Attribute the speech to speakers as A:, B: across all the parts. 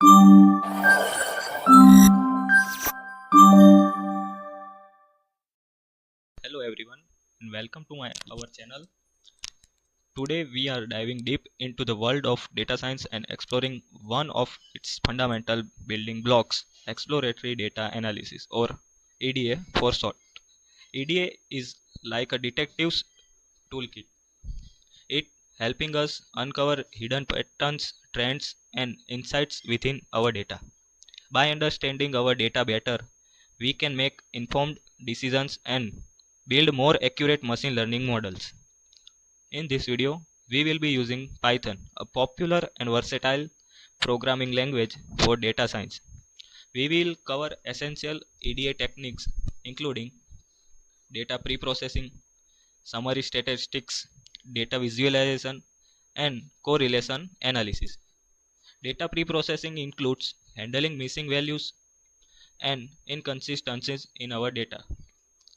A: Hello everyone and welcome to our channel. Today we are diving deep into the world of data science and exploring one of its fundamental building blocks, exploratory data analysis, or EDA for short. EDA is like a detective's toolkit. It helping us uncover hidden patterns, trends and insights within our data. By understanding our data better, we can make informed decisions and build more accurate machine learning models. In this video, we will be using Python, a popular and versatile programming language for data science. We will cover essential EDA techniques including data preprocessing, summary statistics, data visualization, and correlation analysis. Data preprocessing includes handling missing values and inconsistencies in our data.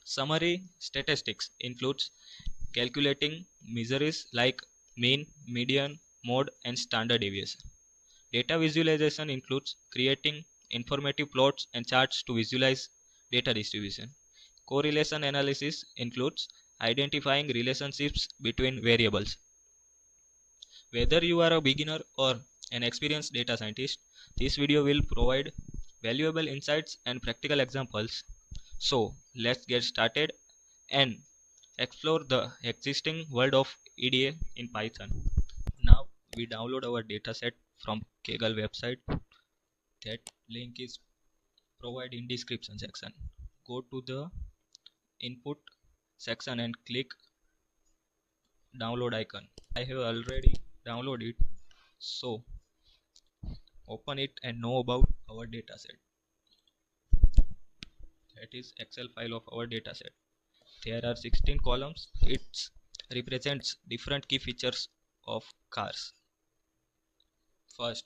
A: Summary statistics includes calculating measures like mean, median, mode, and standard deviation. Data visualization includes creating informative plots and charts to visualize data distribution. Correlation analysis includes identifying relationships between variables. Whether you are a beginner or an experienced data scientist, this video will provide valuable insights and practical examples. So, let's get started and explore the existing world of EDA in Python. Now, we download our dataset from Kaggle website. That link is provided in description section. Go to the input section and click download icon. I have already downloaded it, so open it and know about our dataset. That is Excel file of our dataset. There are 16 columns. It represents different key features of cars. First,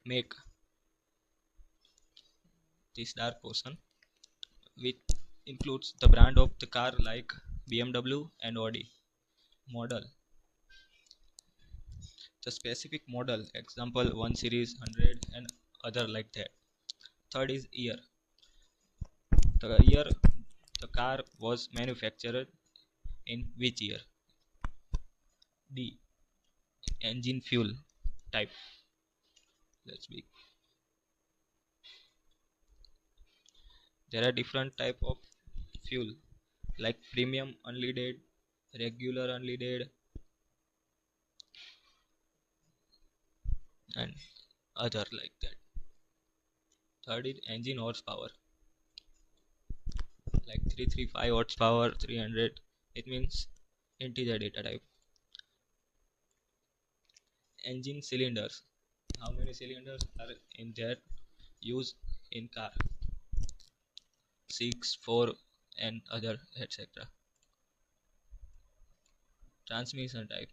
A: make this dark portion, which includes the brand of the car like BMW and Audi. Model, the specific model, example 1 series, 100 and other like that. Third is year, the year the car was manufactured in which year. D, engine fuel type. Let's be, there are different type of fuel like premium unleaded, regular unleaded and other like that. Third is engine horsepower, like 335 horsepower, 300, it means integer data type. Engine cylinders, how many cylinders are in that use in car, 6, 4 and other etc. Transmission type,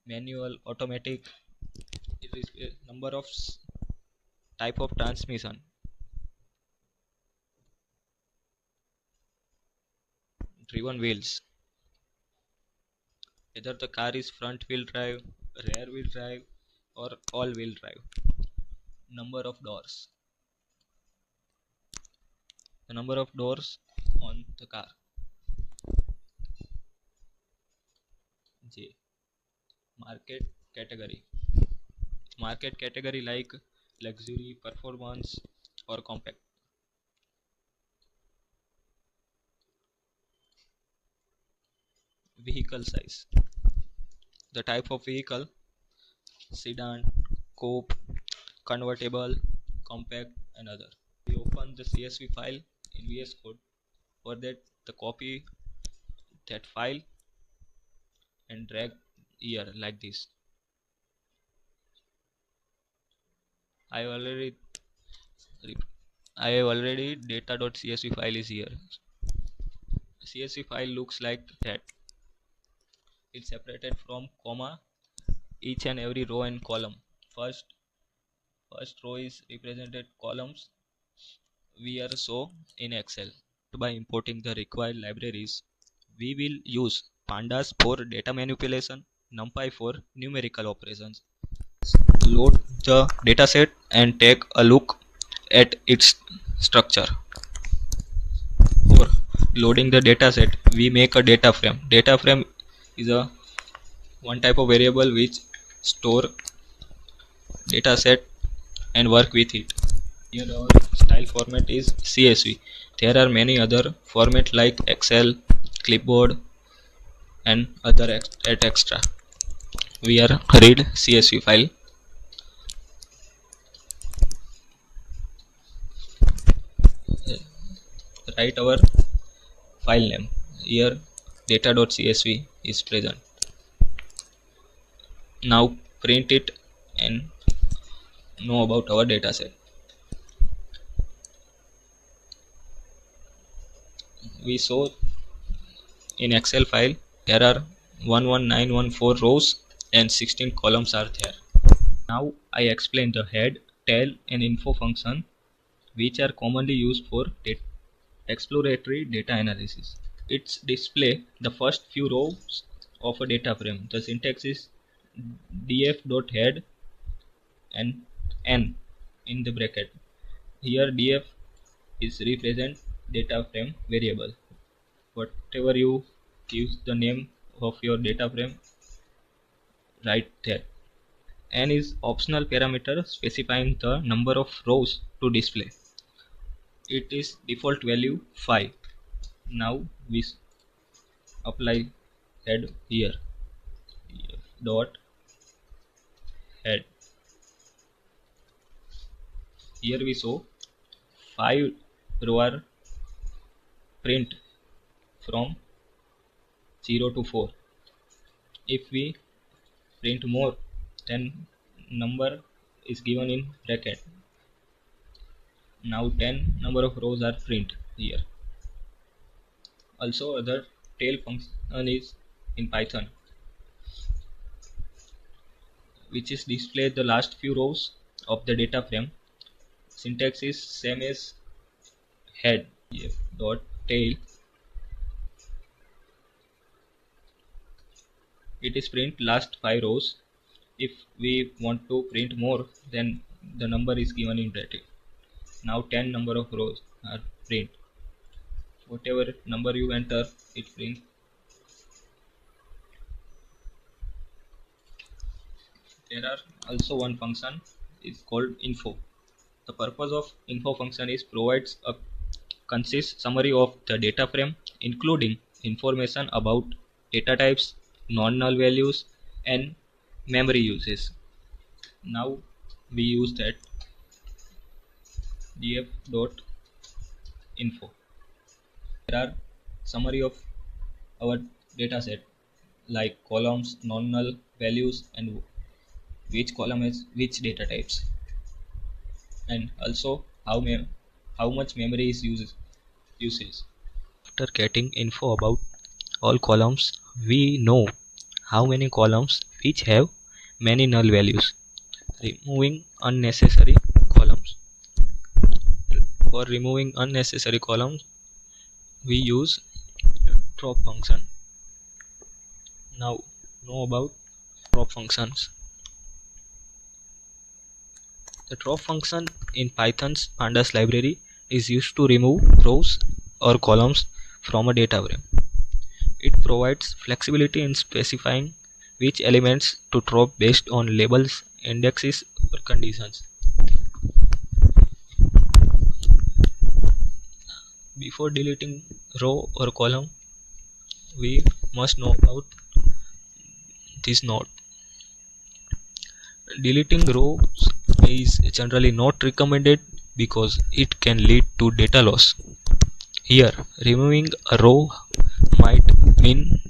A: manual, automatic, it is a number of type of transmission. Driven wheels, whether the car is front wheel drive, rear wheel drive or all wheel drive. Number of doors, the number of doors on the car. J, market category, market category like luxury, performance or compact. Vehicle size, the type of vehicle, sedan, coupe, convertible, compact and other. We open the CSV file in VS Code. For that, the copy that file and drag here like this. I have already data.csv file is here. CSV file looks like that. It's separated from comma each and every row and column. First row is represented columns we are show in Excel. By importing the required libraries, we will use Pandas for data manipulation, NumPy for numerical operations, load the dataset and take a look at its structure. For loading the dataset, we make a data frame. Data frame is a one type of variable which store dataset and work with it. Here our style format is CSV. There are many other formats like Excel, clipboard and other extra. We are read CSV file. Write our file name. Here data.csv is present. Now print it and know about our dataset. We saw in Excel file there are 11914 rows and 16 columns are there. Now I explain the head, tail and info function which are commonly used for exploratory data analysis. It's display the first few rows of a data frame. The syntax is df.head and n in the bracket. Here df is represent data frame variable. Whatever you give the name of your data frame, write there. N is optional parameter specifying the number of rows to display. It is default value 5. Now we apply head here. Dot head. Here we show 5 row are print from 0 to 4. If we print more, then number is given in bracket. Now 10 number of rows are print here. Also other tail function is in Python, which is display the last few rows of the data frame. Syntax is same as head. Dot tail. It is print last 5 rows. If we want to print more, then the number is given in bracket. Now 10 number of rows are print. Whatever number you enter, it print. There are also one function is called info. The purpose of info function is provides a concise summary of the data frame, including information about data types, non-null values and memory uses. Now we use that df.info. There are summary of our dataset like columns, non-null values and which column has which data types, and also how much memory is usage. After getting info about all columns, we know how many columns which have many null values, removing unnecessary columns. For removing unnecessary columns, we use drop function. Now know about drop functions. The drop function in Python's Pandas library is used to remove rows or columns from a data frame. It provides flexibility in specifying which elements to drop based on labels, indexes or conditions. Before deleting row or column, we must know about this note. Deleting rows is generally not recommended because it can lead to data loss. Here, removing a row might mean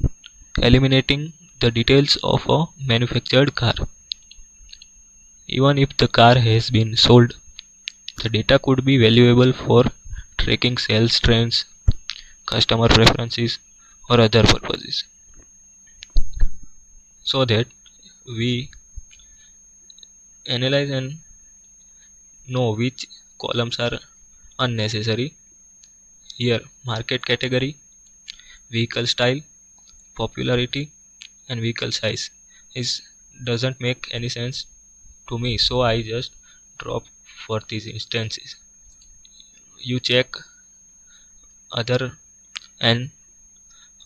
A: eliminating the details of a manufactured car. Even if the car has been sold, the data could be valuable for tracking sales trends, customer preferences or other purposes. So that we analyze and know which columns are unnecessary. Here market category, vehicle style, popularity and vehicle size doesn't make any sense to me, so I just drop for these instances. You check other and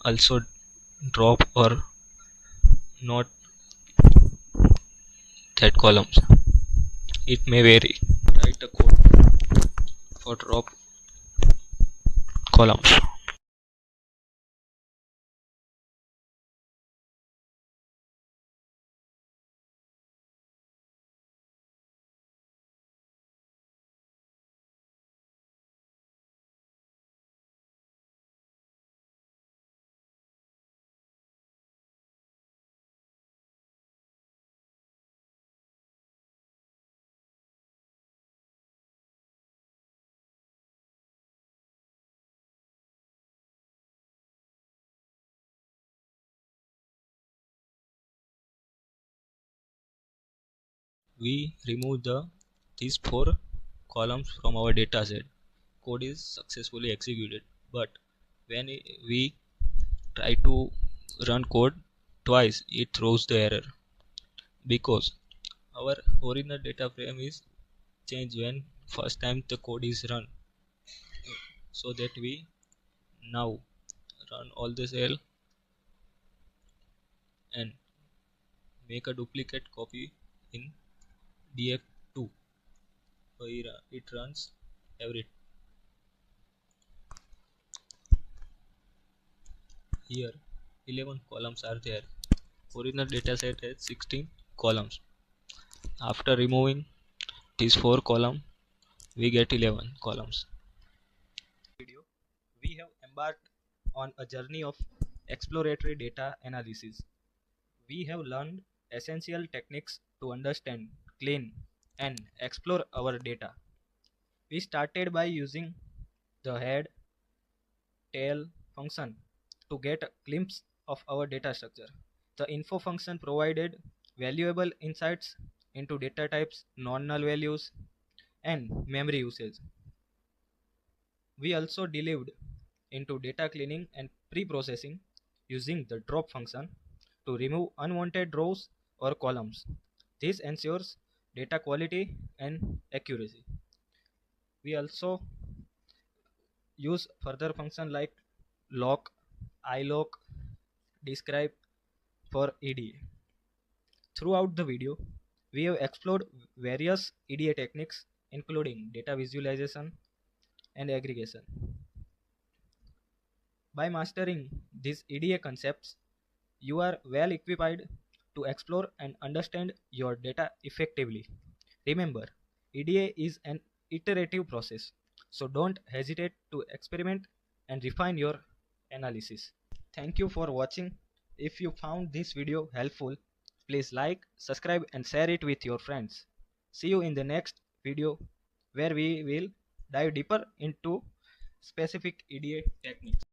A: also drop or not that columns. It may vary. Write a code for drop columns. We remove these four columns from our dataset. Code is successfully executed, but when we try to run code twice, it throws the error because our original data frame is changed when first time the code is run. So that we now run all the cell and make a duplicate copy in df2. So it runs every. Here 11 columns are there. Original dataset has 16 columns. After removing these 4 columns, we get 11 columns. Video, we have embarked on a journey of exploratory data analysis. We have learned essential techniques to understand, clean, and explore our data. We started by using the head tail function to get a glimpse of our data structure. The info function provided valuable insights into data types, non-null values, and memory usage. We also delved into data cleaning and pre-processing using the drop function to remove unwanted rows or columns. This ensures data quality and accuracy. We also use further function like lock, ilock, describe for EDA. Throughout the video, we have explored various EDA techniques including data visualization and aggregation. By mastering these EDA concepts, you are well equipped to explore and understand your data effectively. Remember, EDA is an iterative process, so don't hesitate to experiment and refine your analysis. Thank you for watching. If you found this video helpful, please like, subscribe and share it with your friends. See you in the next video where we will dive deeper into specific EDA techniques.